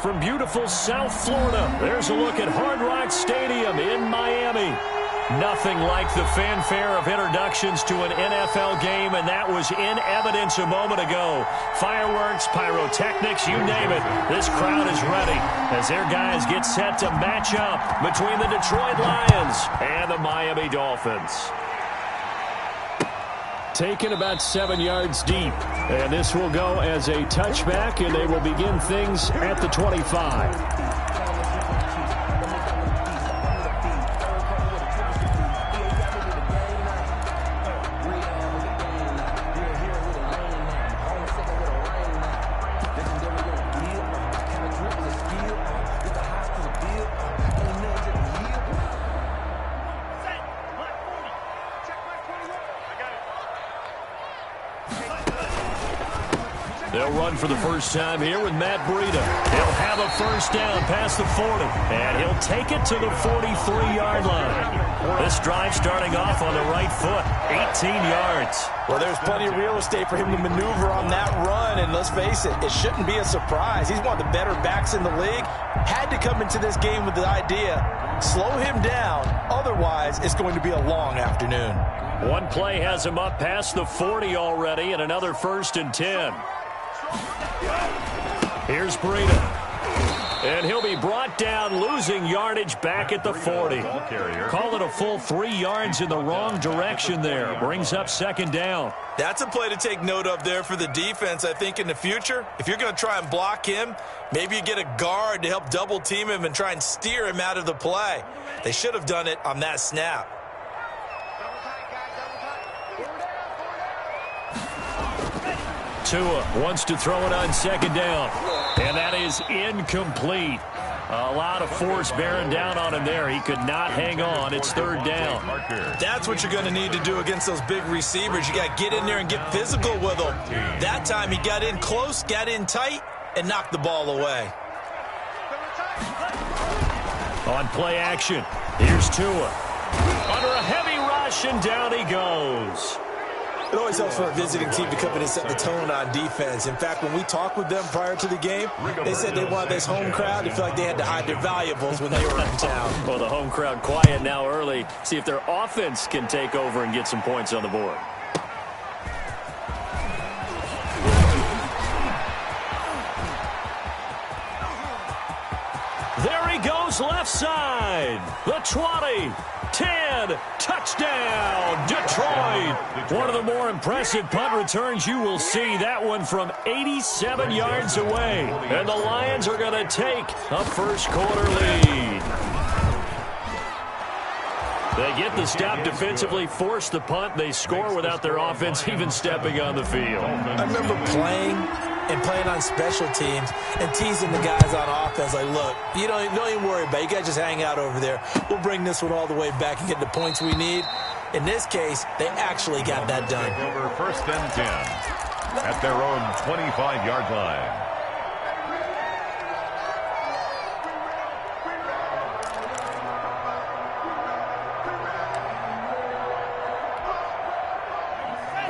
from beautiful South Florida. There's a look at Hard Rock Stadium in Miami. Nothing like the fanfare of introductions to an NFL game, and that was in evidence a moment ago. Fireworks, pyrotechnics, you name it. This crowd is ready as their guys get set to match up between the Detroit Lions and the Miami Dolphins. Taken about 7 yards deep, and this will go as a touchback, and they will begin things at the 25. They'll run for the first time here with Matt Breida. He'll have a first down past the 40, and he'll take it to the 43-yard line. This drive starting off on the right foot, 18 yards. Well, there's plenty of real estate for him to maneuver on that run, and let's face it, it shouldn't be a surprise. He's one of the better backs in the league. Had to come into this game with the idea, slow him down, otherwise it's going to be a long afternoon. One play has him up past the 40 already, and another 1st and 10. Here's Breida. And he'll be brought down, losing yardage back at the 40. Call it a full 3 yards in the wrong direction there. Brings up 2nd down. That's a play to take note of there for the defense, I think, in the future. If you're going to try and block him, maybe you get a guard to help double team him and try and steer him out of the play. They should have done it on that snap. Tua wants to throw it on 2nd down, and that is incomplete. A lot of force bearing down on him there. He could not hang on. It's 3rd down. That's what you're going to need to do against those big receivers. You got to get in there and get physical with them. That time he got in close, got in tight, and knocked the ball away. On play action, here's Tua. Under a heavy rush, and down he goes. It always helps for a visiting team to come in and set the tone on defense. In fact, when we talked with them prior to the game, they said they wanted this home crowd to feel like they had to hide their valuables when they were in town. Well, the home crowd quiet now early. See if their offense can take over and get some points on the board. There he goes left side. The 20. 10, touchdown, Detroit. One of the more impressive punt returns you will see. That one from 87 yards away. And the Lions are going to take a first-quarter lead. They get the stop defensively, force the punt. They score without their offense even stepping on the field. I remember playing on special teams and teasing the guys on offense like, look, you don't even worry about it. You guys just hang out over there. We'll bring this one all the way back and get the points we need. In this case, they actually got that done. Over 1st and 10 at their own 25-yard line.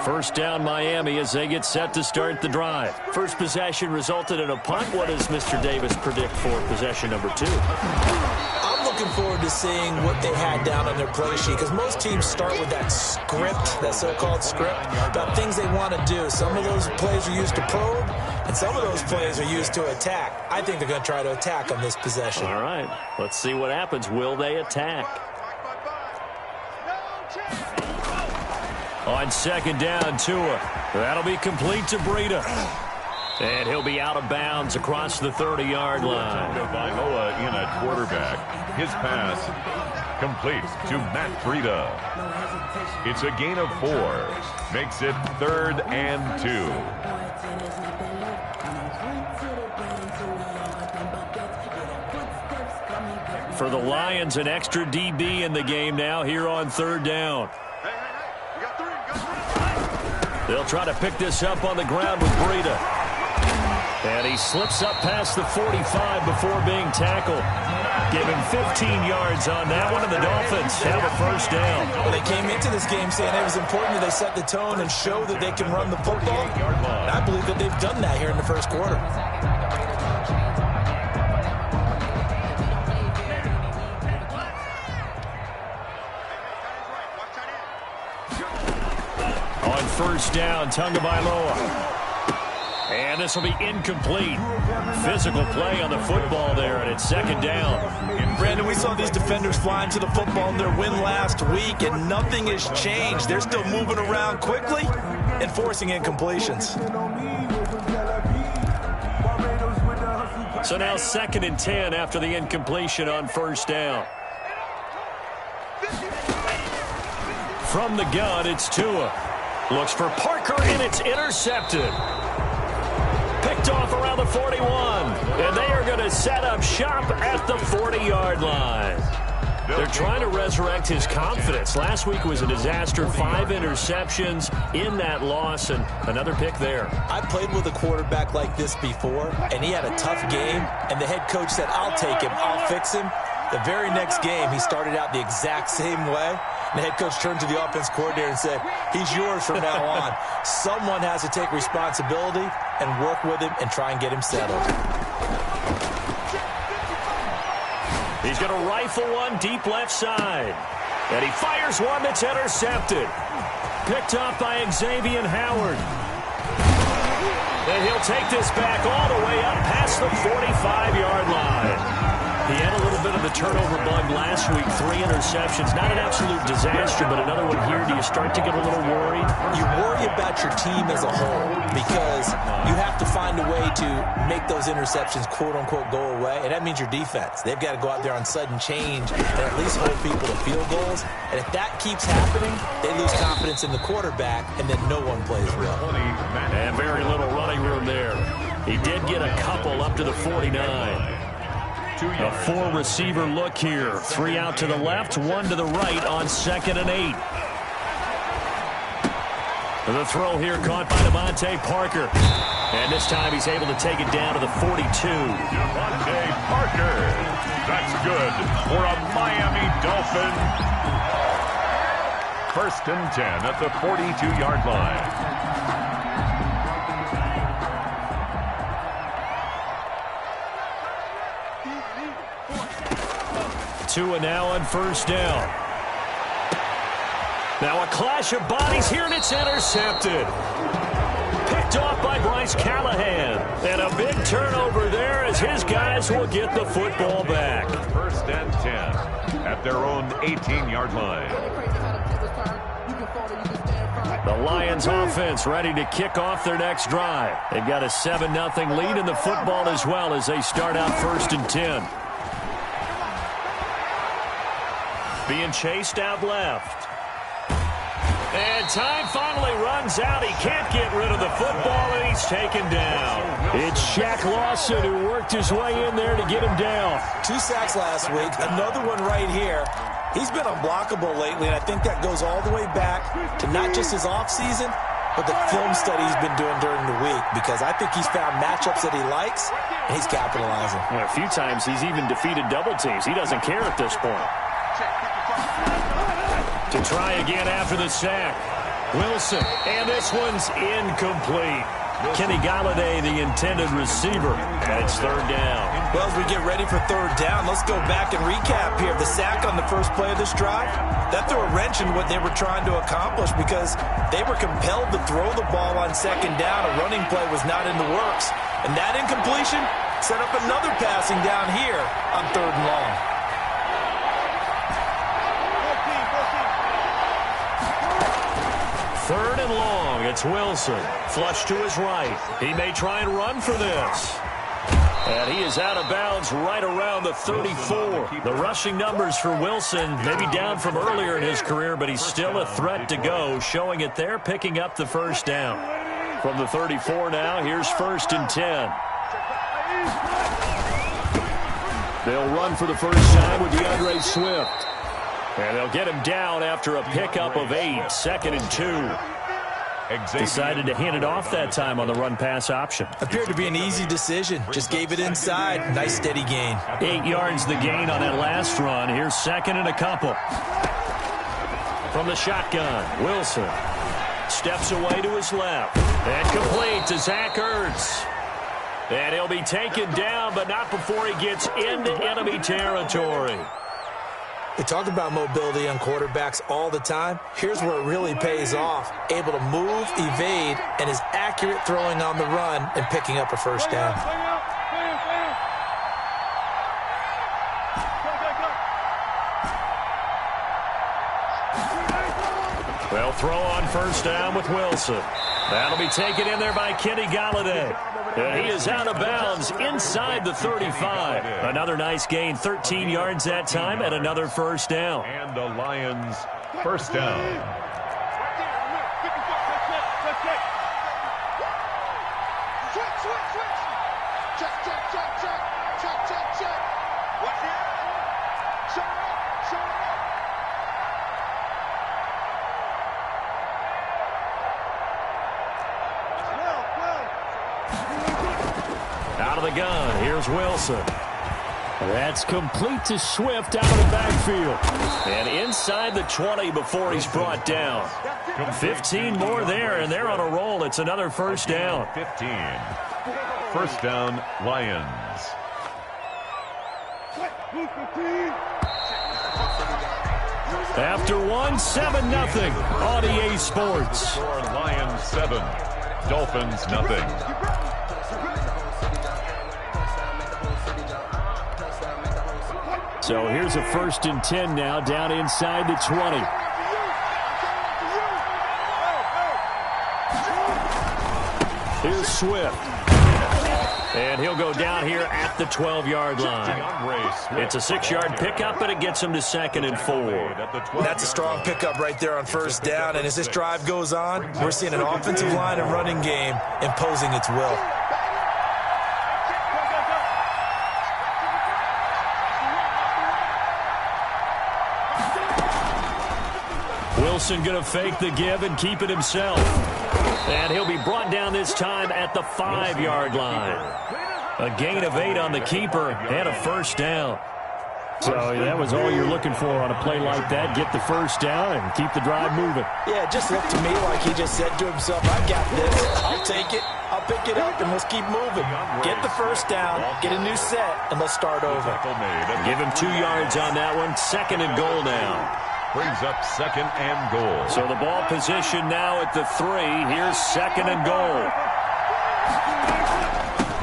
First down Miami as they get set to start the drive. First possession resulted in a punt. What does Mr. Davis predict for possession number 2? I'm looking forward to seeing what they had down on their play sheet, because most teams start with that script, that so-called script, about things they want to do. Some of those plays are used to probe, and some of those plays are used to attack. I think they're going to try to attack on this possession. All right, let's see what happens. Will they attack? On 2nd down, Tua. That'll be complete to Breida. And he'll be out of bounds across the 30-yard line. Viola in at quarterback. His pass complete to Matt Breida. It's a gain of 4. Makes it 3rd and 2. For the Lions, an extra DB in the game now here on 3rd down. They'll try to pick this up on the ground with Breida. And he slips up past the 45 before being tackled. Give him 15 yards on that one, and the Dolphins have a first down. Well, they came into this game saying it was important that they set the tone and show that they can run the football. And I believe that they've done that here in the first quarter. first down. Tagovailoa. And this will be incomplete. Physical play on the football there, and it's second down. Brandon, we saw these defenders flying to the football in their win last week, and nothing has changed. They're still moving around quickly and forcing incompletions. So now 2nd and 10 after the incompletion on first down. From the gun, it's Tua. Looks for Parker, and it's intercepted. Picked off around the 41. And they are going to set up shop at the 40-yard line. They're trying to resurrect his confidence. Last week was a disaster. 5 interceptions in that loss, and another pick there. I played with a quarterback like this before, and he had a tough game, and the head coach said, I'll take him, I'll fix him. The very next game, he started out the exact same way. And the head coach turned to the offense coordinator and said, he's yours from now on. Someone has to take responsibility and work with him and try and get him settled. He's going to rifle one deep left side. And he fires one that's intercepted. Picked off by Xavier Howard. And he'll take this back all the way up past the 45-yard line. He had a little bit of the turnover bug last week. 3 interceptions. Not an absolute disaster, but another one here. Do you start to get a little worried? You worry about your team as a whole because you have to find a way to make those interceptions, quote-unquote, go away, and that means your defense. They've got to go out there on sudden change and at least hold people to field goals. And if that keeps happening, they lose confidence in the quarterback, and then no one plays well. And very little running room there. He did get a couple up to the 49. A 4-receiver look here. 3 out to the left, 1 to the right on 2nd and 8. The throw here caught by Devontae Parker. And this time he's able to take it down to the 42. Devontae Parker. That's good for a Miami Dolphin. 1st and 10 at the 42-yard line. Tua now on first down. Now a clash of bodies here, and it's intercepted. Picked off by Bryce Callahan. And a big turnover there as his guys will get the football back. 1st and 10 at their own 18-yard line. The Lions offense ready to kick off their next drive. They've got a 7-0 lead in the football as well as they start out 1st and 10. Being chased out left. And time finally runs out. He can't get rid of the football, and he's taken down. It's Shaq Lawson who worked his way in there to get him down. 2 sacks last week, another one right here. He's been unblockable lately, and I think that goes all the way back to not just his offseason, but the film study he's been doing during the week, because I think he's found matchups that he likes, and he's capitalizing. And a few times he's even defeated double teams. He doesn't care at this point. To try again after the sack. Wilson, and this one's incomplete. Kenny Galladay, the intended receiver, and it's 3rd down. Well, as we get ready for 3rd down, let's go back and recap here. The sack on the first play of this drive, that threw a wrench in what they were trying to accomplish because they were compelled to throw the ball on 2nd down. A running play was not in the works. And that incompletion set up another passing down here on 3rd and long. Third and long, it's Wilson. Flush to his right. He may try and run for this. And he is out of bounds right around the 34. The rushing numbers for Wilson maybe down from earlier in his career, but he's still a threat to go, showing it there, picking up the 1st down. From the 34 now, here's 1st and 10. They'll run for the first time with DeAndre Swift. And they'll get him down after a pickup of 8, 2nd and 2. Decided to hand it off that time on the run-pass option. Appeared to be an easy decision. Just gave it inside. Nice steady gain. 8 yards the gain on that last run. Here's 2nd and a couple. From the shotgun, Wilson steps away to his left. And complete to Zach Ertz. And he'll be taken down, but not before he gets into enemy territory. We talk about mobility on quarterbacks all the time. Here's where it really pays off. Able to move, evade, and is accurate throwing on the run and picking up a first down. Well, throw on first down with Wilson. That'll be taken in there by Kenny Golladay. And he is out of bounds inside the 35. Another nice gain, 13 yards that time, and another first down. And the Lions first down. Out of the gun, here's Wilson. That's complete to Swift out of the backfield. And inside the 20 before he's brought down. 15 more there, and they're on a roll. It's another first down. 15. First down, Lions. After one, 7-0 on EA Sports. Lions 7, Dolphins nothing. So here's a 1st and 10 now, down inside the 20. Here's Swift. And he'll go down here at the 12-yard line. It's a 6-yard pickup, and it gets him to 2nd and 4. That's a strong pickup right there on first down. And as this drive goes on, we're seeing an offensive line and running game imposing its will. Wilson going to fake the give and keep it himself. And he'll be brought down this time at the 5-yard line. A gain of 8 on the keeper and a first down. So that was all you're looking for on a play like that. Get the first down and keep the drive moving. Yeah, it just looked to me like he just said to himself, I got this. I'll take it. I'll pick it up, and let's keep moving. Get the first down, get a new set, and let's start over. Give him 2 yards on that one. 2nd and goal now. Brings up 2nd and goal. So the ball position now at the 3. Here's 2nd and goal.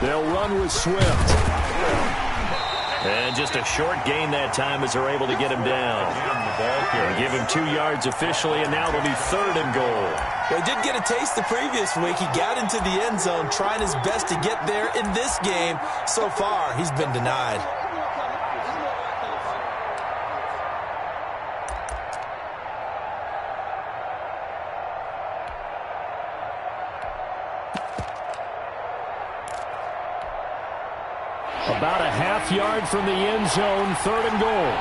They'll run with Swift. And just a short gain that time as they're able to get him down. And give him 2 yards officially, and now it'll be 3rd and goal. Well, he did get a taste the previous week. He got into the end zone trying his best to get there in this game. So far, he's been denied. About a half yard from the end zone, 3rd and goal.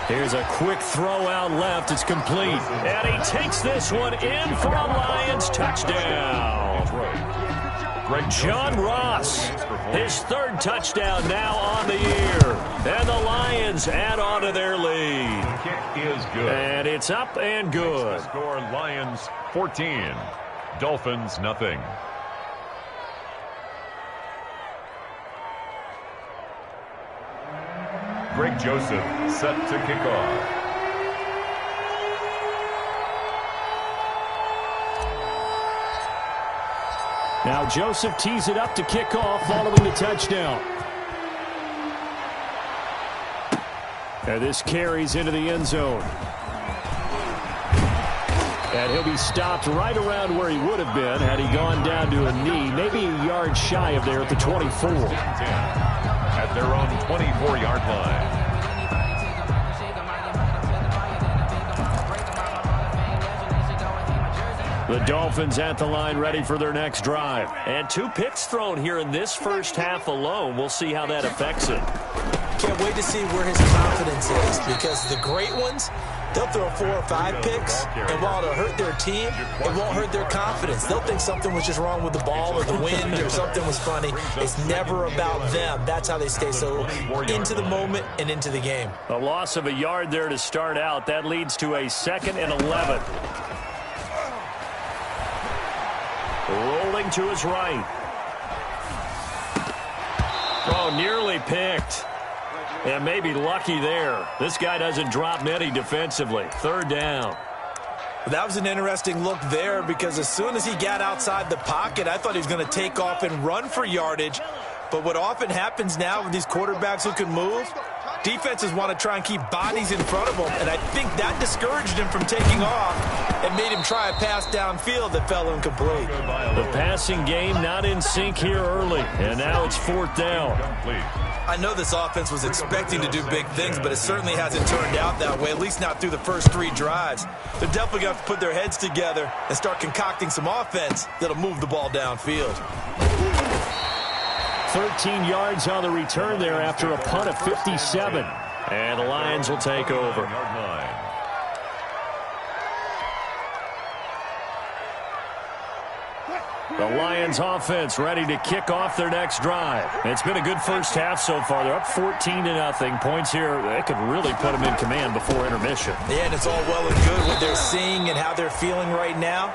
Here's a quick throw out left. It's complete. And he takes this one in for a Lions touchdown. John Ross, his 3rd touchdown now on the year. And the Lions add on to their lead. Kick is good. And it's up and good. Score Lions 14, Dolphins nothing. Greg Joseph set to kick off. Now Joseph tees it up to kick off following the touchdown. And this carries into the end zone. And he'll be stopped right around where he would have been had he gone down to a knee, maybe a yard shy of there at the 24. At their own 24-yard line. The Dolphins at the line ready for their next drive. And 2 picks thrown here in this first half alone. We'll see how that affects it. Can't wait to see where his confidence is, because the great ones, they'll throw 4 or 5 picks, and while it'll hurt their team, it won't hurt their confidence. They'll think something was just wrong with the ball or the wind or something was funny. It's never about them. That's how they stay so into the moment and into the game. A loss of a yard there to start out. That leads to a 2nd and 11. Rolling to his right. Oh, nearly picked. And maybe lucky there. This guy doesn't drop many defensively. Third down. That was an interesting look there because as soon as he got outside the pocket, I thought he was going to take off and run for yardage. But what often happens now with these quarterbacks who can move, defenses want to try and keep bodies in front of them, and I think that discouraged him from taking off and made him try a pass downfield that fell incomplete. The passing game not in sync here early, and now it's fourth down. I know this offense was expecting to do big things, but it certainly hasn't turned out that way, at least not through the first 3 drives. They're definitely going to have to put their heads together and start concocting some offense that'll move the ball downfield. 13 yards on the return there after a punt of 57. And the Lions will take over. The Lions offense ready to kick off their next drive. It's been a good first half so far. They're up 14-0. Points here, that could really put them in command before intermission. Yeah, and it's all well and good what they're seeing and how they're feeling right now.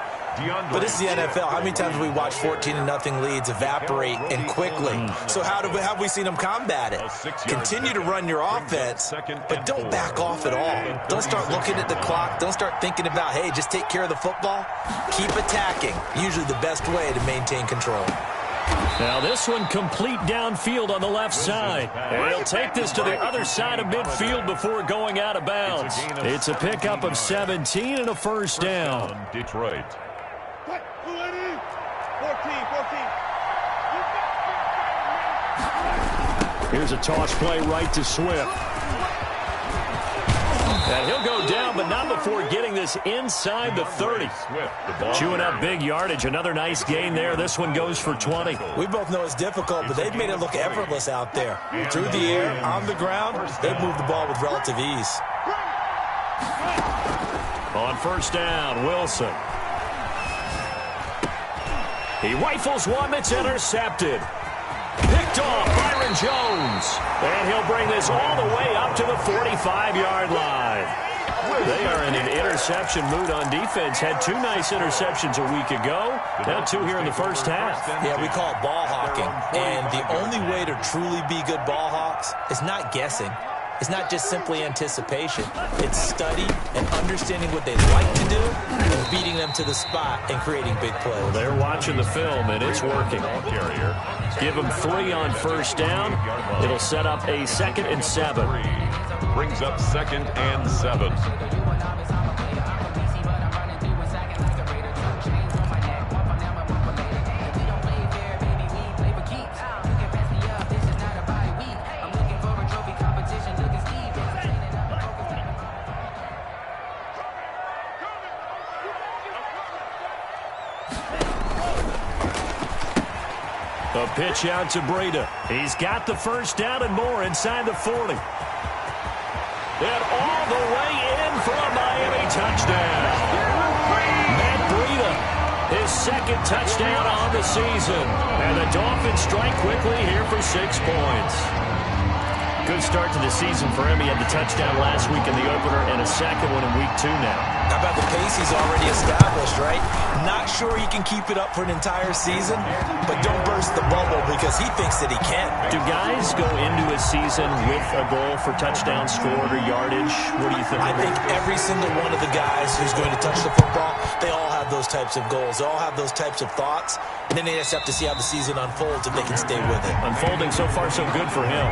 But this is the NFL. How many times have we watched 14-0 leads evaporate and quickly? So how have we seen them combat it? Continue to run your offense, but don't back off at all. Don't start looking at the clock. Don't start thinking about, hey, just take care of the football. Keep attacking. Usually the best way to maintain control. Now this one complete downfield on the left side. And he'll take this to the other side of midfield before going out of bounds. It's a pickup of 17 and a first down. Detroit. 14. Here's a toss play right to Swift. And he'll go down, but not before getting this inside the 30. Chewing up big yardage. Another nice gain there. This one goes for 20. We both know it's difficult, but they've made it look effortless out there. Through the air, on the ground, they've moved the ball with relative ease. On first down, Wilson. He rifles one that's intercepted. Picked off Byron Jones. And he'll bring this all the way up to the 45-yard line. They are in an interception mood on defense. Had 2 nice interceptions a week ago. Now 2 here in the first half. Yeah, we call it ball hawking. And the only way to truly be good ball hawks is not guessing. It's not just simply anticipation. It's study and understanding what they like to do and beating them to the spot and creating big plays. They're watching the film, and it's working. Give them 3 on first down. It'll set up a 2nd and 7. Brings up 2nd and 7. A pitch out to Breida. He's got the first down and more inside the 40. And all the way in for a Miami touchdown. Matt Breida, his 2nd touchdown on the season. And the Dolphins strike quickly here for 6 points. Good start to the season for him. He had the touchdown last week in the opener and a 2nd one in week 2 now. How about the pace he's already established, right? Not sure he can keep it up for an entire season, but don't burst the bubble because he thinks that he can. Do guys go into a season with a goal for touchdowns scored or yardage? What do you think? I think every single one of the guys who's going to touch the football, they all have those types of goals. They all have those types of thoughts, and then they just have to see how the season unfolds if they can stay with it. Unfolding so far so good for him.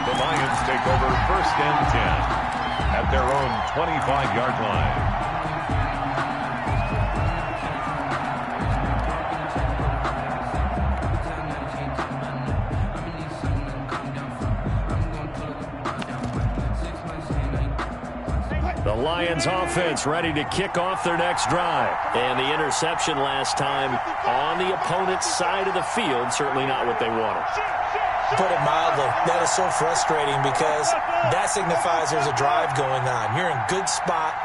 The Lions take over 1st and 10 at their own 25-yard line. The Lions offense ready to kick off their next drive. And the interception last time on the opponent's side of the field, certainly not what they wanted. Put it mildly, that is so frustrating because that signifies there's a drive going on. You're in good spot.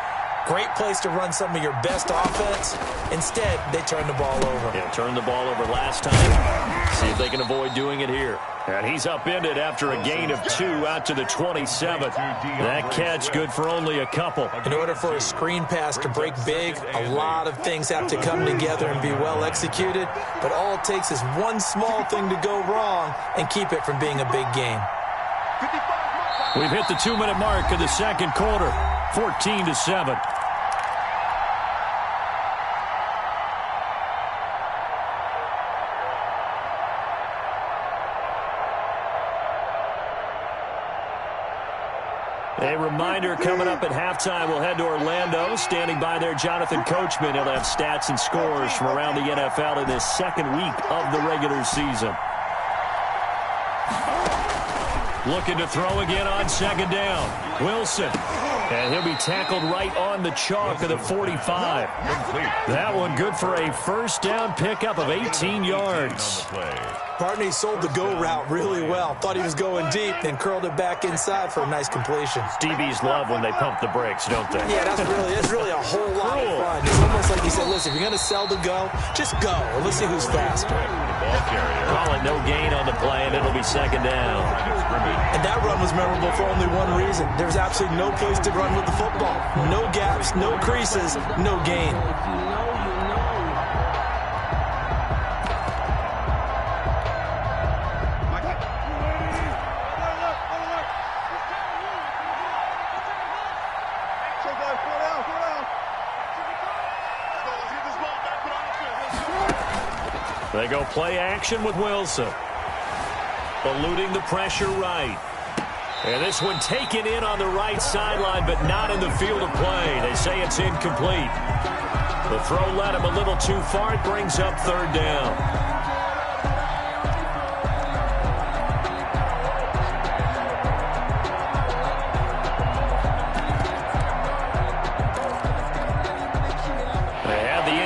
Great place to run some of your best offense. Instead, they turn the ball over. Yeah, turned the ball over last time. See if they can avoid doing it here. And he's upended after a gain of 2 out to the 27th. That catch good for only a couple. In order for a screen pass to break big, a lot of things have to come together and be well executed. But all it takes is one small thing to go wrong and keep it from being a big game. We've hit the 2-minute mark of the second quarter. 14-7. A reminder coming up at halftime, we'll head to Orlando. Standing by there, Jonathan Coachman. He'll have stats and scores from around the NFL in this second week of the regular season. Looking to throw again on second down. Wilson. And he'll be tackled right on the chalk of the 45. That one good for a first down pickup of 18 yards. Partner, he sold the go route really well. Thought he was going deep, then curled it back inside for a nice completion. DBs love when they pump the brakes, don't they? Yeah, that's really a whole lot of fun. It's almost like he said, listen, if you're going to sell the go, just go. And let's see who's faster. Call it no gain on the play, and it'll be second down. And that run was memorable for only one reason. There's absolutely no place to run with the football. No gaps, no creases, no gain. They go play action with Wilson. Eluding the pressure right. And this one taken in on the right sideline, but not in the field of play. They say it's incomplete. The throw led him a little too far. It brings up third down.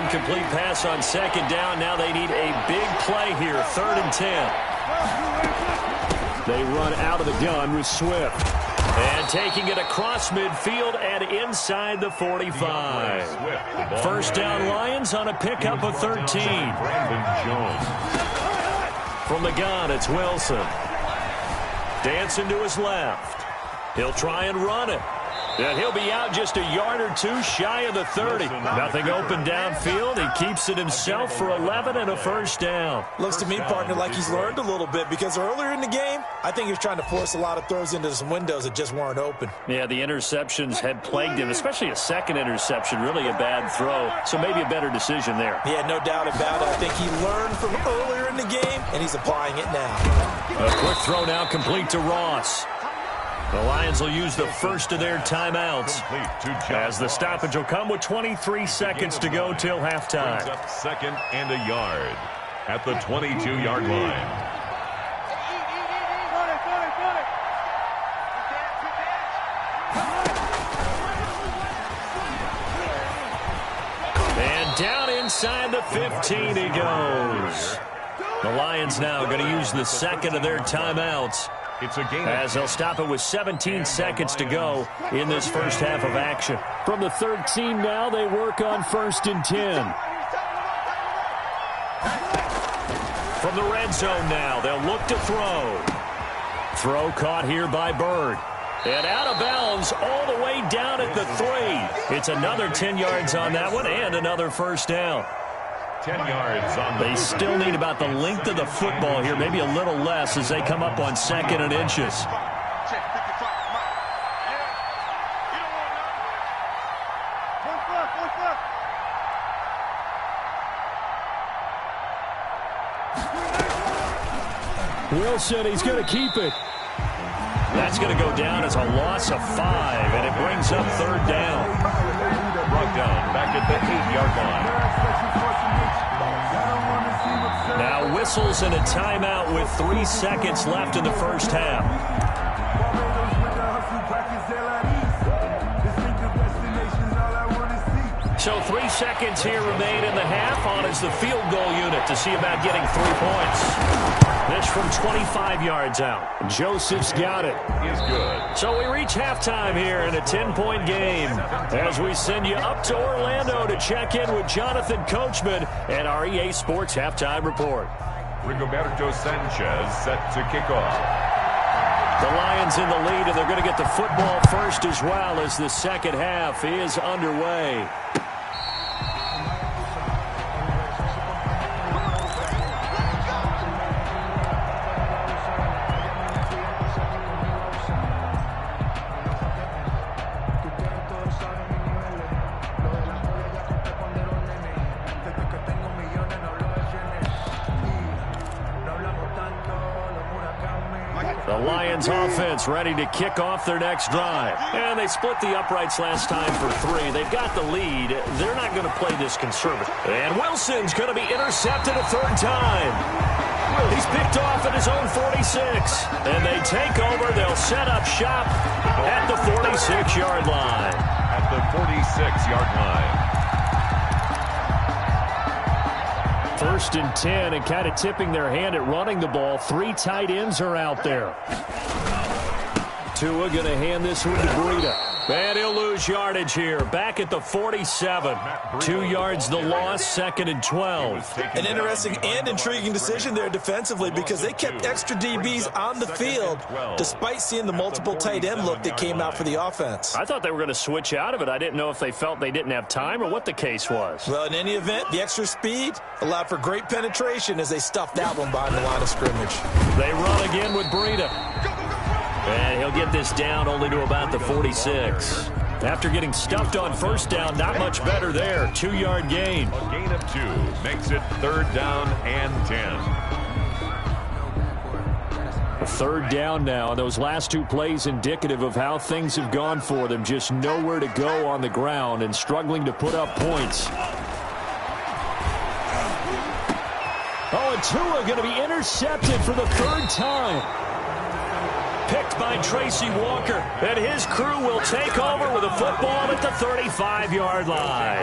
Complete pass on second down. Now they need a big play here. 3rd and 10. They run out of the gun with Swift. And taking it across midfield and inside the 45. First down Lions on a pickup of 13. From the gun, it's Wilson. Dancing to his left. He'll try and run it. And he'll be out just a yard or two shy of the 30. Nothing open downfield. He keeps it himself for 11 and a first down. Looks to me, partner, like he's learned a little bit because earlier in the game, I think he was trying to force a lot of throws into some windows that just weren't open. Yeah, the interceptions had plagued him, especially a second interception. Really a bad throw, so maybe a better decision there. Yeah, no doubt about it. I think he learned from earlier in the game, and he's applying it now. A quick throw now complete to Ross. The Lions will use the first of their timeouts as the stoppage will come with 23 seconds to go till halftime. Brings up 2nd and a yard at the 22-yard line. And down inside the 15 he goes. The Lions now going to use the second of their timeouts. It's a gain as they'll stop it with 17 seconds to go in this first half of action. From the 13 now, they work on 1st and 10. From the red zone now, they'll look to throw. Throw caught here by Bird. And out of bounds all the way down at the 3. It's another 10 yards on that one and another first down. 10 yards on They still need about the length of the football here, maybe a little less as they come up on 2nd and inches. Wilson, he's going to keep it. That's going to go down as a loss of 5, and it brings up 3rd down. Brought down back at the 8-yard line. Now whistles and a timeout with 3 seconds left in the first half. So 3 seconds here remain in the half. On is the field goal unit to see about getting 3 points. This from 25 yards out. Joseph's got it. Is good. So we reach halftime here in a 10-point game as we send you up to Orlando to check in with Jonathan Coachman and our EA Sports Halftime Report. Rigoberto Sanchez set to kick off. The Lions in the lead, and they're going to get the football first as well as the second half is underway. The Lions offense ready to kick off their next drive. And they split the uprights last time for 3. They've got the lead. They're not going to play this conservative. And Wilson's going to be intercepted a 3rd time. He's picked off at his own 46. And they take over. They'll set up shop at the 46-yard line. At the 46-yard line. 1st and 10, and kind of tipping their hand at running the ball. 3 tight ends are out there. Tua going to hand this one to Breida. And he'll lose yardage here. Back at the 47. 2 yards the loss, 2nd and 12. An interesting and intriguing decision there defensively because they kept extra DBs on the field despite seeing the multiple tight end look that came out for the offense. I thought they were going to switch out of it. I didn't know if they felt they didn't have time or what the case was. Well, in any event, the extra speed allowed for great penetration as they stuffed that one behind the line of scrimmage. They run again with Breida. And he'll get this down only to about the 46. After getting stuffed on 1st down, not much better there. 2-yard gain. A gain of 2 makes it 3rd down and 10. 3rd down now. And those last 2 plays indicative of how things have gone for them. Just nowhere to go on the ground and struggling to put up points. Oh, and Tua going to be intercepted for the 3rd time. Picked by Tracy Walker, and his crew will take over with a football at the 35-yard line.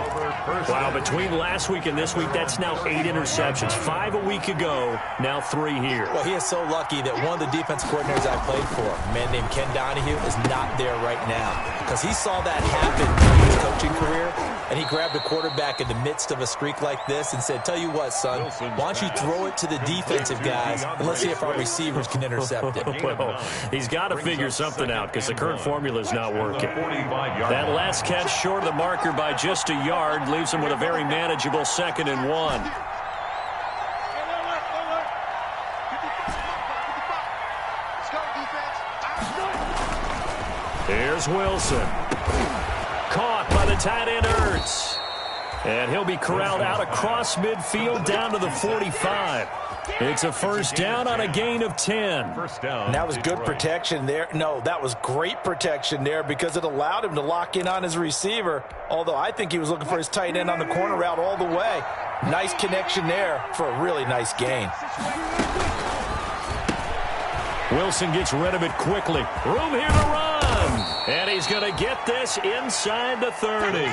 Wow, between last week and this week, that's now 8 interceptions. 5 a week ago, now 3 here. Well, he is so lucky that one of the defense coordinators I played for, a man named Ken Donahue, is not there right now because he saw that happen in his coaching career, and he grabbed a quarterback in the midst of a streak like this and said, tell you what, son, why don't you throw it to the defensive guys, and let's see if our receivers can intercept it. Well, he's got to figure something out because the current formula is not working. That last catch short of the marker by just a yard leaves him with a very manageable 2nd and 1. Here's Wilson. Caught by the tight end Ertz. And he'll be corralled out across midfield down to the 45. It's a 1st down on a gain of 10. First down. And that was good protection there. No, that was great protection there because it allowed him to lock in on his receiver, although I think he was looking for his tight end on the corner route all the way. Nice connection there for a really nice gain. Wilson gets rid of it quickly. Room here to run. And he's going to get this inside the 30.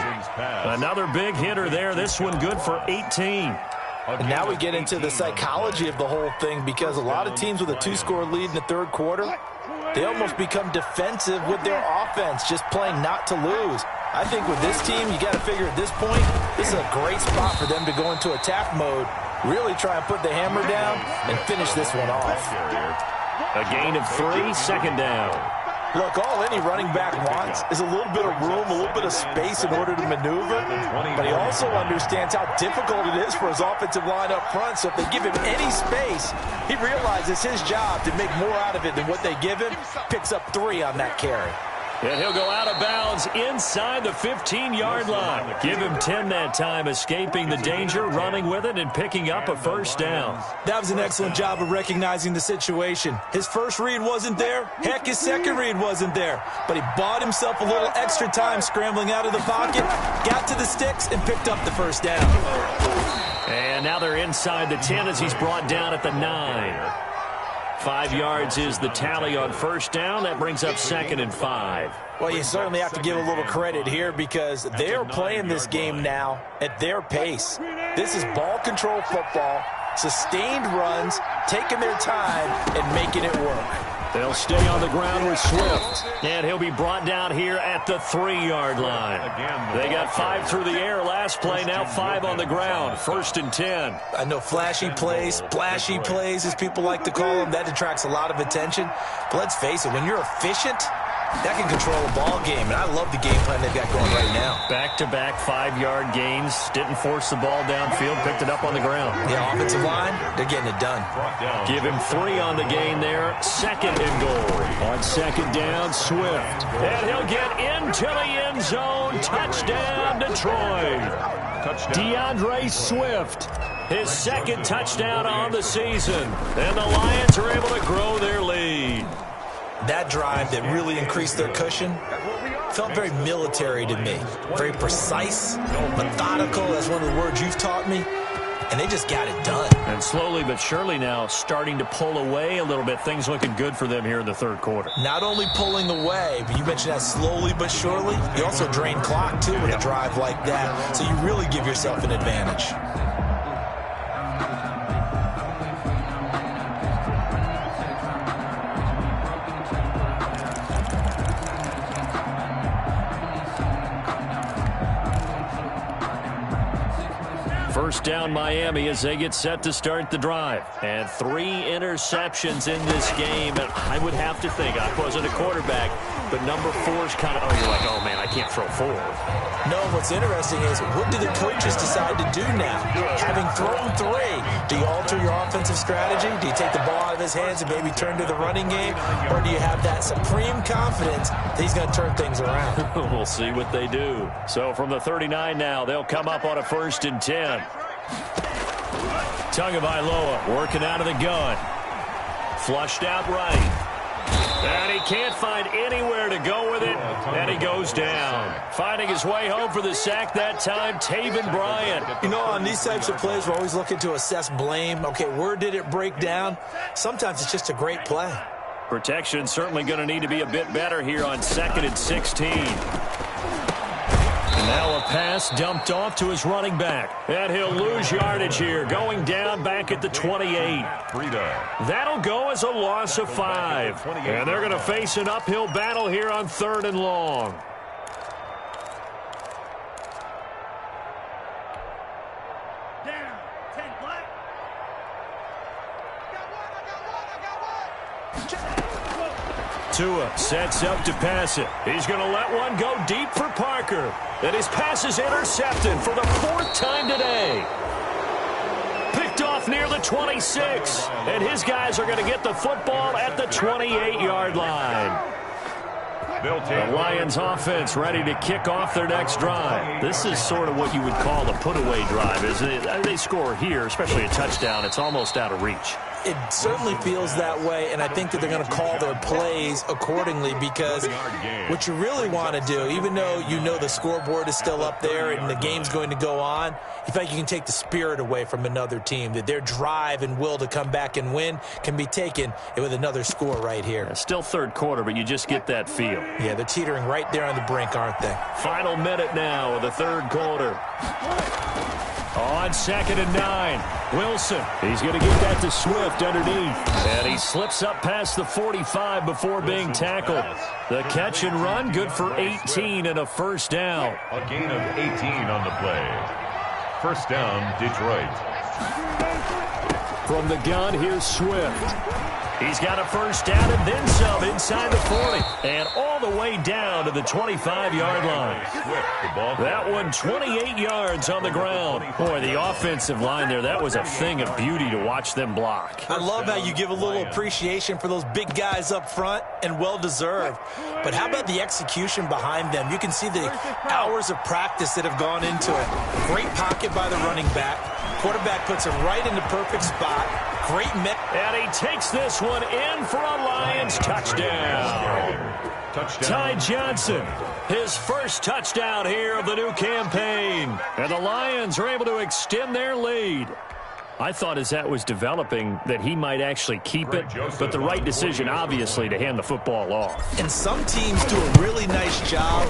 Another big hitter there. This one good for 18. And now we get into the psychology of the whole thing because a lot of teams with a 2-score lead in the 3rd quarter, they almost become defensive with their offense, just playing not to lose. I think with this team, you got to figure at this point, this is a great spot for them to go into attack mode, really try and put the hammer down and finish this one off. A gain of 3, 2nd down. Look, all any running back wants is a little bit of room, a little bit of space in order to maneuver, but he also understands how difficult it is for his offensive line up front, so if they give him any space, he realizes his job to make more out of it than what they give him, picks up 3 on that carry. And he'll go out of bounds inside the 15-yard line. Give him 10 that time, escaping the danger, running with it, and picking up a 1st down. That was an excellent job of recognizing the situation. His first read wasn't there. Heck, his second read wasn't there. But he bought himself a little extra time scrambling out of the pocket, got to the sticks, and picked up the 1st down. And now they're inside the 10 as he's brought down at the 9. 5 yards is the tally on first down. That brings up 2nd and 5. Well, you certainly have to give a little credit here because they're playing this game now at their pace. This is ball control football, sustained runs, taking their time, and making it work. They'll stay on the ground with Swift, and he'll be brought down here at the 3-yard line. They got 5 through the air last play, now 5 on the ground, 1st and 10. I know flashy plays, splashy plays, as people like to call them, that attracts a lot of attention. But let's face it, when you're efficient, that can control a ball game, and I love the game plan they've got going right now. Back-to-back 5-yard gains, didn't force the ball downfield, picked it up on the ground. Yeah, offensive line, they're getting it done. Give him 3 on the gain there, 2nd and goal. On 2nd down, Swift. And he'll get into the end zone. Touchdown, Detroit. DeAndre Swift, his 2nd touchdown on the season. And the Lions are able to grow their lead. That drive that really increased their cushion felt very military to me. Very precise, methodical. That's one of the words you've taught me. And they just got it done. And slowly but surely now starting to pull away a little bit. Things looking good for them here in the 3rd quarter. Not only pulling away, but you mentioned that slowly but surely. You also drain clock, too, with a drive like that. So you really give yourself an advantage. First down Miami as they get set to start the drive. And 3 interceptions in this game. And I would have to think, I wasn't a quarterback, but number 4's kind of, you're like, oh man, I can't throw 4. No, what's interesting is what do the coaches decide to do now? Having thrown 3, do you alter your offensive strategy? Do you take the ball out of his hands and maybe turn to the running game? Or do you have that supreme confidence that he's going to turn things around? We'll see what they do. So from the 39 now, they'll come up on a 1st and 10. Tagovailoa working out of the gun. Flushed out right. And he can't find anywhere to go with it, and he goes down. Finding his way home for the sack that time, Taven Bryan. You know, on these types of plays, we're always looking to assess blame. Okay, where did it break down? Sometimes it's just a great play. Protection certainly going to need to be a bit better here on 2nd and 16. And now a pass dumped off to his running back. And he'll lose yardage here, going down back at the 28. That'll go as a loss of 5. And they're going to face an uphill battle here on 3rd and long. Tua sets up to pass it. He's going to let one go deep for Parker. And his pass is intercepted for the 4th time today. Picked off near the 26. And his guys are going to get the football at the 28-yard line. The Lions offense ready to kick off their next drive. This is sort of what you would call the put-away drive, isn't it? They score here, especially a touchdown. It's almost out of reach. It certainly feels that way, and I think that they're going to call their plays accordingly because what you really want to do, even though you know the scoreboard is still up there and the game's going to go on, you feel like you can take the spirit away from another team, that their drive and will to come back and win can be taken with another score right here. Yeah, still 3rd quarter, but you just get that feel. Yeah, they're teetering right there on the brink, aren't they? Final minute now of the 3rd quarter. On 2nd and 9, Wilson. He's going to get that to Swift underneath. And he slips up past the 45 before being tackled. The catch and run, good for 18 and a 1st down. A gain of 18 on the play. 1st down, Detroit. From the gun, here's Swift. He's got a 1st down and then some inside the 40. And all the way down to the 25-yard line. That one 28 yards on the ground. Boy, the offensive line there, that was a thing of beauty to watch them block. I love how you give a little appreciation for those big guys up front, and well-deserved. But how about the execution behind them? You can see the hours of practice that have gone into it. Great pocket by the running back. Quarterback puts it right in the perfect spot. Great met. And he takes this one in for a Lions touchdown. Ty Johnson, his 1st touchdown here of the new campaign. And the Lions are able to extend their lead. I thought as that was developing that he might actually keep it, but the right decision, obviously, to hand the football off. And some teams do a really nice job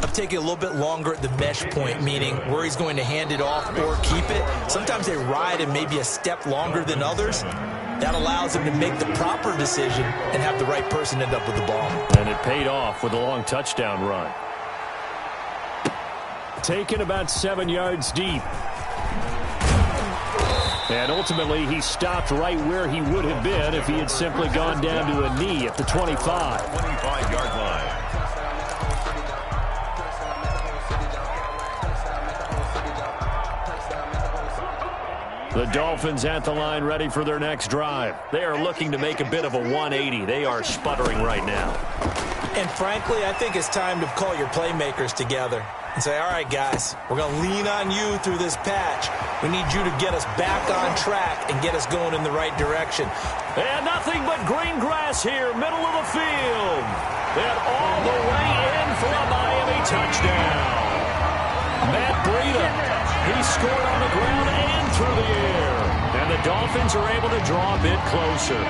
of taking a little bit longer at the mesh point, meaning where he's going to hand it off or keep it. Sometimes they ride and maybe a step longer than others. That allows him to make the proper decision and have the right person end up with the ball. And it paid off with a long touchdown run. Taken about 7 yards deep. And ultimately, he stopped right where he would have been if he had simply gone down to a knee at the 25. 25-yard line. The Dolphins at the line ready for their next drive. They are looking to make a bit of a 180. They are sputtering right now. And frankly, I think it's time to call your playmakers together and say, all right, guys, we're going to lean on you through this patch. We need you to get us back on track and get us going in the right direction. And nothing but green grass here, middle of the field. And all the way in for a Miami touchdown. Matt Breida, he scored on the ground and through the air. And the Dolphins are able to draw a bit closer.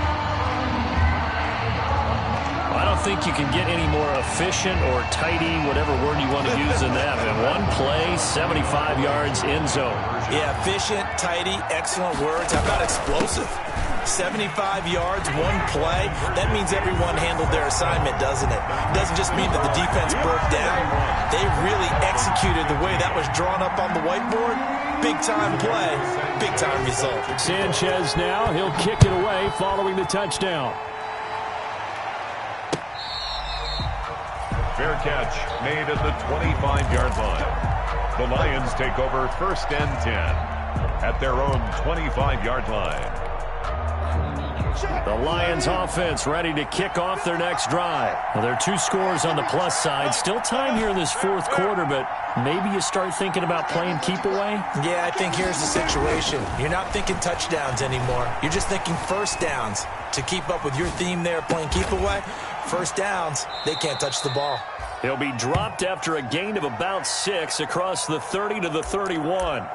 I don't think you can get any more efficient or tidy, whatever word you want to use in that. In one play, 75 yards in zone. Yeah, efficient, tidy, excellent words. How about explosive? 75 yards, one play. That means everyone handled their assignment, doesn't it? It doesn't just mean that the defense broke down. They really executed the way that was drawn up on the whiteboard. Big-time play, big-time result. Sanchez now, he'll kick it away following the touchdown. Fair catch made at the 25-yard line. The Lions take over 1st and 10 at their own 25-yard line. The Lions offense ready to kick off their next drive. Well, there are 2 scores on the plus side. Still time here in this 4th quarter, but maybe you start thinking about playing keep away? Yeah, I think here's the situation. You're not thinking touchdowns anymore. You're just thinking first downs. To keep up with your theme there, playing keep away, first downs, they can't touch the ball. He'll be dropped after a gain of about 6 across the 30 to the 31.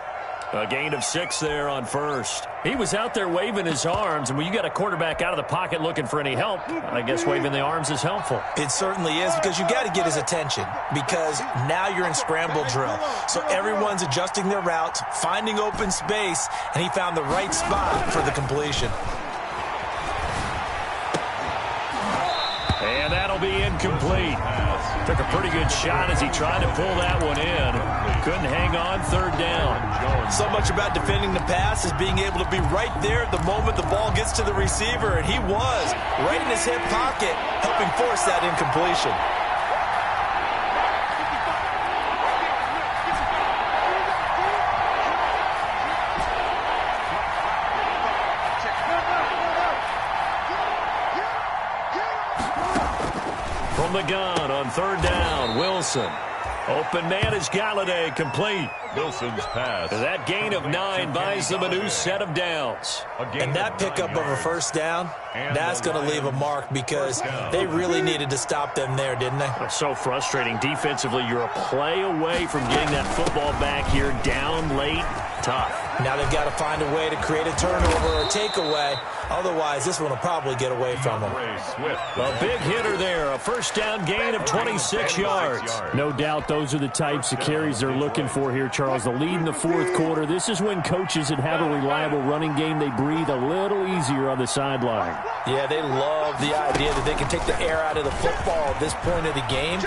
A gain of 6 there on first. He was out there waving his arms, and when you got a quarterback out of the pocket looking for any help, I guess waving the arms is helpful. It certainly is, because you got to get his attention, because now you're in scramble drill. So everyone's adjusting their routes, finding open space, and he found the right spot for the completion. And that'll be incomplete. Took a pretty good shot as he tried to pull that one in. Couldn't hang on, 3rd down. So much about defending the pass is being able to be right there at the moment the ball gets to the receiver, and he was right in his hip pocket, helping force that incompletion. From the gun on 3rd down, Wilson. Open man is Galladay, complete. Wilson's pass. That gain of 9 buys them a new set of downs. And that pickup of a first down, that's going to leave a mark, because they really needed to stop them there, didn't they? So frustrating. Defensively, you're a play away from getting that football back here down late. Tough. Now they've got to find a way to create a turnover or a takeaway. Otherwise, this one will probably get away from them. A big hitter there. A first down gain of 26 yards. No doubt those are the types of carries they're looking for here, Charles. The lead in the 4th quarter. This is when coaches that have a reliable running game, they breathe a little easier on the sideline. Yeah, they love the idea that they can take the air out of the football at this point of the game.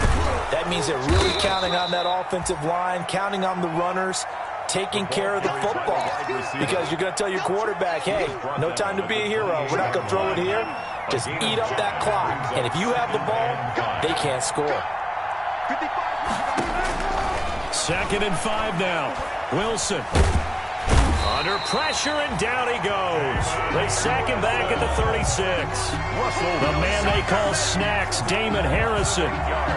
That means they're really counting on that offensive line, counting on the runners, taking care of the football, because you're going to tell your quarterback, hey, no time to be a hero. We're not going to throw it here. Just eat up that clock. And if you have the ball, they can't score. 2nd and 5 now. Wilson. Under pressure, and down he goes. They sack him back at the 36. The man they call Snacks, Damon Harrison,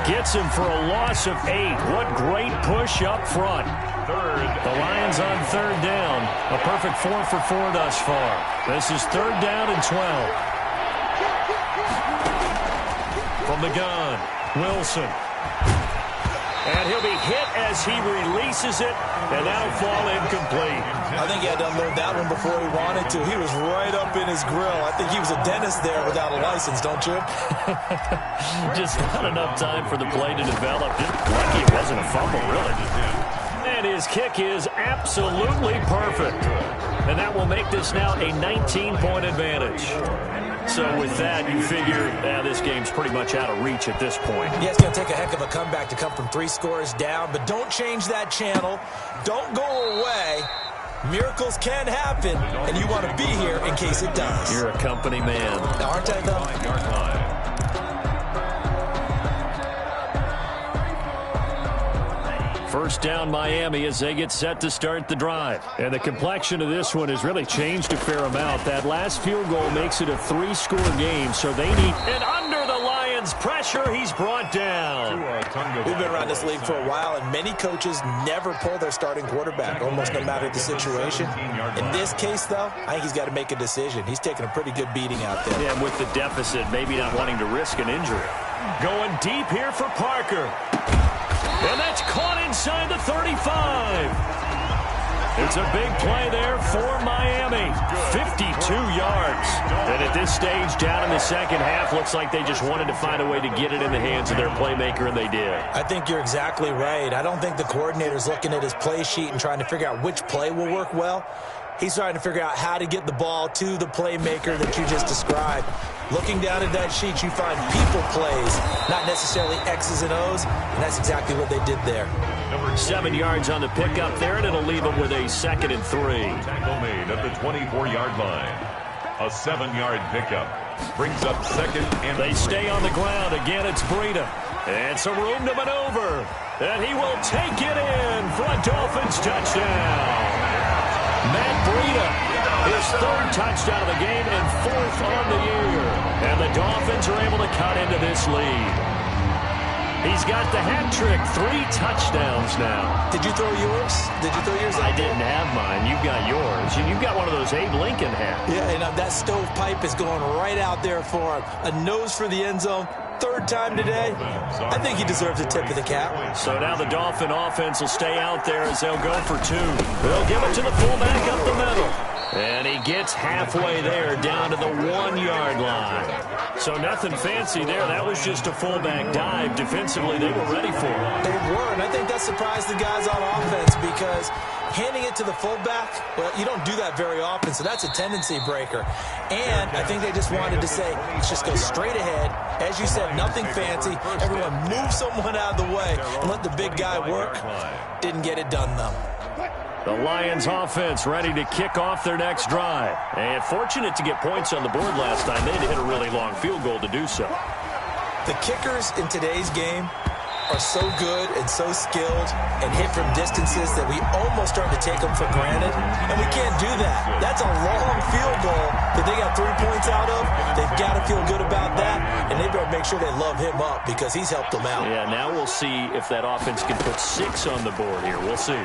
gets him for a loss of 8. What great push up front. The Lions on 3rd down. A perfect 4 for 4 thus far. This is 3rd down and 12. From the gun, Wilson. And he'll be hit as he releases it, and that'll fall incomplete. I think he had to unload that one before he wanted to. He was right up in his grill. I think he was a dentist there without a license, don't you? Just not enough time for the play to develop. Just lucky it wasn't a fumble, really. And his kick is absolutely perfect. And that will make this now a 19-point advantage. So with that, you figure this game's pretty much out of reach at this point. Yeah, it's going to take a heck of a comeback to come from 3 scores down, but don't change that channel. Don't go away. Miracles can happen, and you want to be here in case it does. You're a company man. Aren't I, though? First down Miami as they get set to start the drive. And the complexion of this one has really changed a fair amount. That last field goal makes it a 3-score game, so they need... And under the Lions' pressure, he's brought down. We've been around this league for a while, and many coaches never pull their starting quarterback, almost no matter the situation. In this case, though, I think he's got to make a decision. He's taking a pretty good beating out there. Yeah, with the deficit, maybe not wanting to risk an injury. Going deep here for Parker. And that's caught inside the 35. It's a big play there for Miami. 52 yards. And at this stage, down in the second half, looks like they just wanted to find a way to get it in the hands of their playmaker, and they did. I think you're exactly right. I don't think the coordinator's looking at his play sheet and trying to figure out which play will work well. He's trying to figure out how to get the ball to the playmaker that you just described. Looking down at that sheet, you find people plays, not necessarily X's and O's, and that's exactly what they did there. 7 yards on the pickup there, and it'll leave them with a 2nd and 3. Tackle made at the 24-yard line. A 7-yard pickup brings up 2nd and 3. They stay on the ground. Again, it's Breida. And some room to maneuver. And he will take it in for a Dolphins touchdown. Matt Breida, his 3rd touchdown of the game and 4th on the year. And the Dolphins are able to cut into this lead. He's got the hat trick, 3 touchdowns now. Did you throw yours? Did you throw yours out I didn't have mine. You've got yours. And you've got one of those Abe Lincoln hats. Yeah, and that stovepipe is going right out there for him. A nose for the end zone. 3rd time today. I think he deserves a tip of the cap. So now the Dolphin offense will stay out there as they'll go for 2. They'll give it to the fullback up the middle. And he gets halfway there down to the 1-yard line. So nothing fancy there. That was just a fullback dive. Defensively, they were ready for it. They were, and I think that surprised the guys on offense because handing it to the fullback, well, you don't do that very often, so that's a tendency breaker. And I think they just wanted to say, let's just go straight ahead. As you said, nothing fancy. Everyone move someone out of the way and let the big guy work. Didn't get it done, though. The Lions offense ready to kick off their next drive. And fortunate to get points on the board last time. They had to hit a really long field goal to do so. The kickers in today's game are so good and so skilled and hit from distances that we almost start to take them for granted. And we can't do that. That's a long field goal that they got 3 points out of. They've got to feel good about that. And they better make sure they love him up because he's helped them out. Yeah, now we'll see if that offense can put 6 on the board here. We'll see.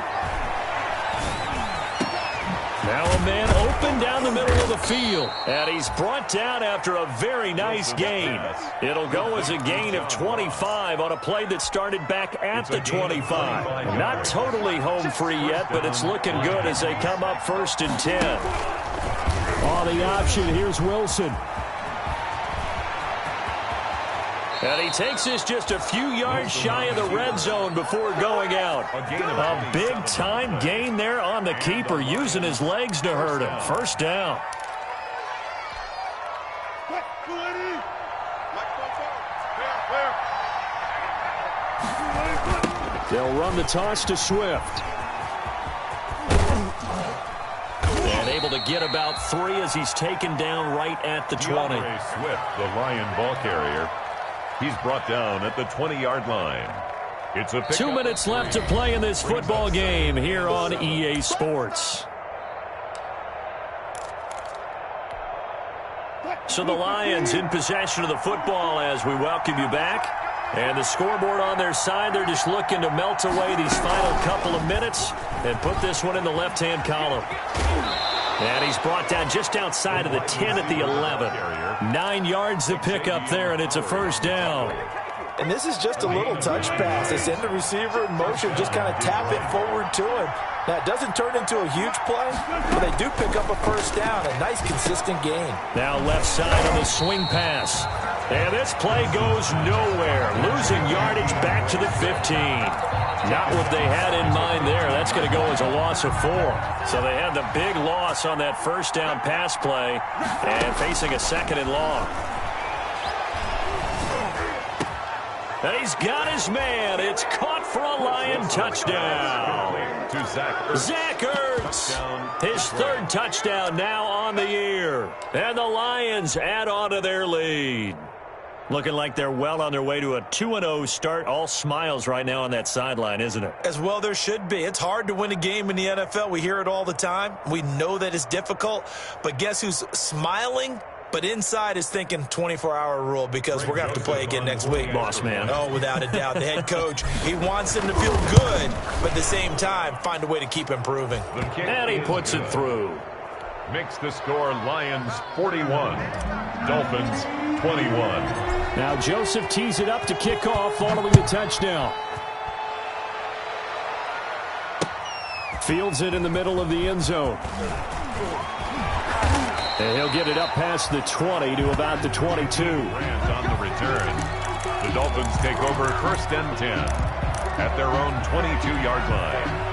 Now a man open down the middle of the field. And he's brought down after a very nice gain. It'll go as a gain of 25 on a play that started back at the 25. Not totally home free yet, but it's looking good as they come up 1st and 10. On the option, here's Wilson. And he takes this just a few yards shy of the red zone before going out. A big-time gain there on the keeper, using his legs to hurt him. 1st down. They'll run the toss to Swift. And able to get about 3 as he's taken down right at the 20. Swift, the Lion ball carrier. He's brought down at the 20-yard line. It's a 2 minutes left to play in this football game here on EA Sports. So the Lions in possession of the football as we welcome you back. And the scoreboard on their side, they're just looking to melt away these final couple of minutes and put this one in the left-hand column. And he's brought down just outside of the 10 at the 11. 9 yards to pick up there, and it's a 1st down. And this is just a little touch pass. They send the receiver in motion, just kind of tap it forward to him. Now, it doesn't turn into a huge play, but they do pick up a first down. A nice, consistent gain. Now left side on the swing pass. And this play goes nowhere. Losing yardage back to the 15. Not what they had in mind there. That's going to go as a loss of 4. So they had the big loss on that first down pass play and facing a 2nd and long. And he's got his man. It's caught for a Lion touchdown. To Zach Ertz. His 3rd touchdown now on the year. And the Lions add on to their lead. Looking like they're well on their way to a 2-0 start. All smiles right now on that sideline, isn't it? As well there should be. It's hard to win a game in the NFL. We hear it all the time. We know that it's difficult. But guess who's smiling? But inside is thinking 24-hour rule because we're going to have to play again next week. Boss man. Oh, without a doubt. The head coach, he wants them to feel good, but at the same time, find a way to keep improving. And he puts it through. Makes the score Lions 41, Dolphins 21. Now Joseph tees it up to kick off following the touchdown. Fields it in the middle of the end zone. And he'll get it up past the 20 to about the 22. Rams on the return. The Dolphins take over 1st and 10 at their own 22-yard line.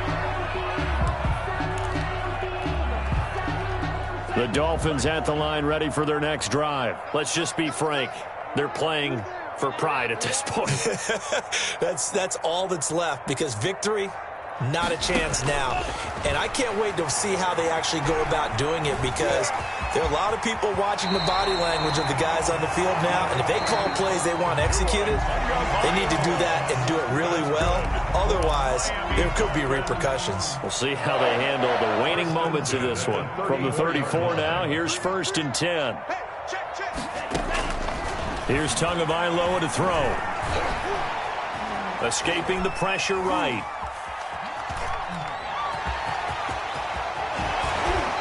The Dolphins at the line ready for their next drive. Let's just be frank. They're playing for pride at this point. That's all that's left because victory, not a chance now. And I can't wait to see how they actually go about doing it because there are a lot of people watching the body language of the guys on the field now. And if they call plays they want executed, they need to do that and do it really well. Otherwise, there could be repercussions. We'll see how they handle the waning moments of this one. From the 34 now, here's 1st and 10. Here's Tagovailoa to throw. Escaping the pressure right.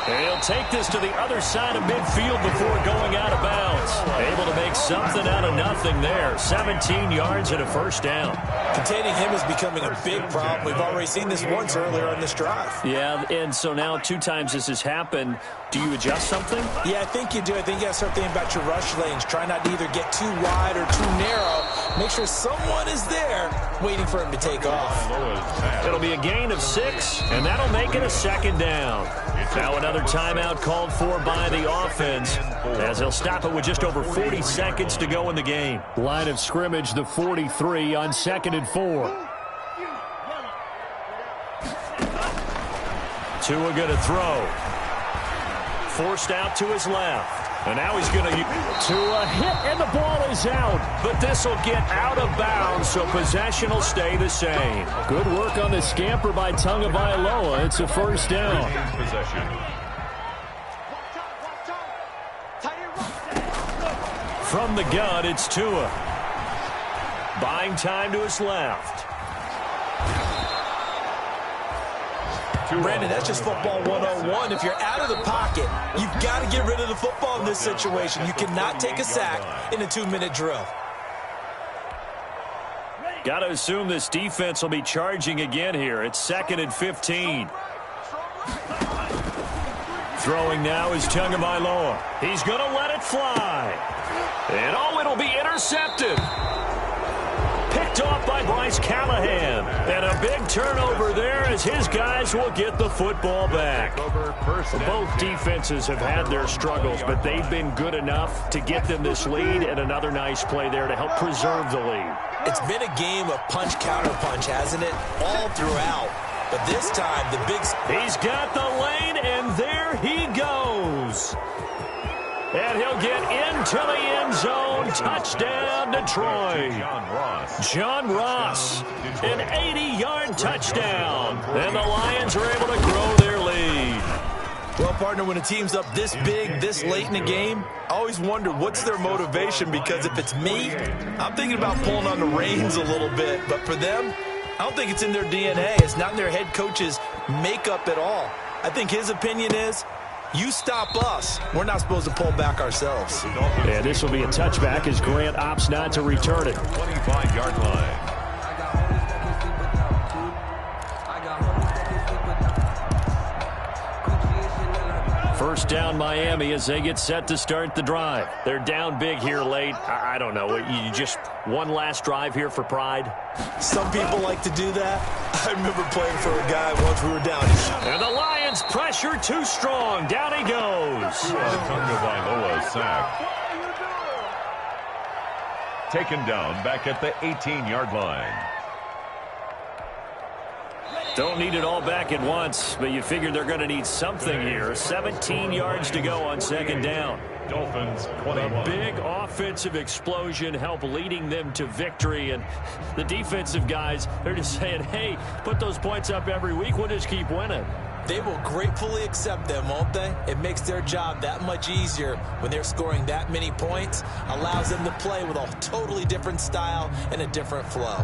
He'll take this to the other side of midfield before going out of bounds. Able to make something out of nothing there. 17 yards and a first down. Containing him is becoming a big problem. We've already seen this once earlier on this drive. Yeah, and so now 2 times this has happened. Do you adjust something? Yeah, I think you do. I think you got to start thinking about your rush lanes. Try not to either get too wide or too narrow. Make sure someone is there waiting for him to take off. It'll be a gain of 6, and that'll make it a 2nd down. Now another timeout called for by the offense as they'll stop it with just over 40 seconds to go in the game. Line of scrimmage, the 43 on 2nd and 4. Tua going to throw. Forced out to his left. And now he's going to a hit, and the ball is out. But this will get out of bounds, so possession will stay the same. Good work on the scamper by Tagovailoa. It's a first down. From the gun, it's Tua. Buying time to his left. Brandon, that's just football 101. If you're out of the pocket, you've got to get rid of the football in this situation. You cannot take a sack in a 2-minute drill. Got to assume this defense will be charging again here. It's 2nd and 15. Throwing now is Tagovailoa. He's going to let it fly. And it'll be intercepted. Picked off by Bryce Callahan. And a big turnover there as his guys will get the football back. Both defenses have had their struggles, but they've been good enough to get them this lead, and another nice play there to help preserve the lead. It's been a game of punch-counter-punch, hasn't it? All throughout. But this time, the big... He's got the lane, and there he goes. And he'll get into the end zone. Touchdown, Detroit. John Ross, an 80-yard touchdown. And the Lions are able to grow their lead. Well, partner, when a team's up this big, this late in the game, I always wonder what's their motivation, because if it's me, I'm thinking about pulling on the reins a little bit. But for them, I don't think it's in their DNA. It's not in their head coach's makeup at all. I think his opinion is, You stop us, we're not supposed to pull back ourselves. And this will be a touchback as Grant opts not to return it. 25-yard line. First down Miami as they get set to start the drive. They're down big here late. I don't know. You just one last drive here for pride? Some people like to do that. I remember playing for a guy once we were down. And the Lions pressure too strong. Down he goes. Tagovailoa sacked. Taken down back at the 18-yard line. Don't need it all back at once, but you figure they're going to need something here. 17 yards to go on second down. Dolphins 21. A big offensive explosion help leading them to victory. And the defensive guys, they're just saying, hey, put those points up every week. We'll just keep winning. They will gratefully accept them, won't they? It makes their job that much easier when they're scoring that many points. Allows them to play with a totally different style and a different flow.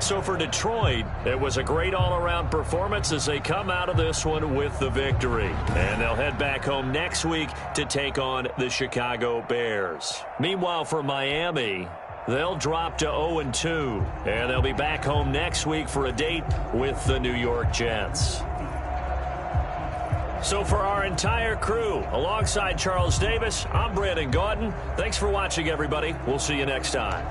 So for Detroit, it was a great all-around performance as they come out of this one with the victory. And they'll head back home next week to take on the Chicago Bears. Meanwhile, for Miami, they'll drop to 0-2. And they'll be back home next week for a date with the New York Jets. So for our entire crew, alongside Charles Davis, I'm Brandon Gaudin. Thanks for watching, everybody. We'll see you next time.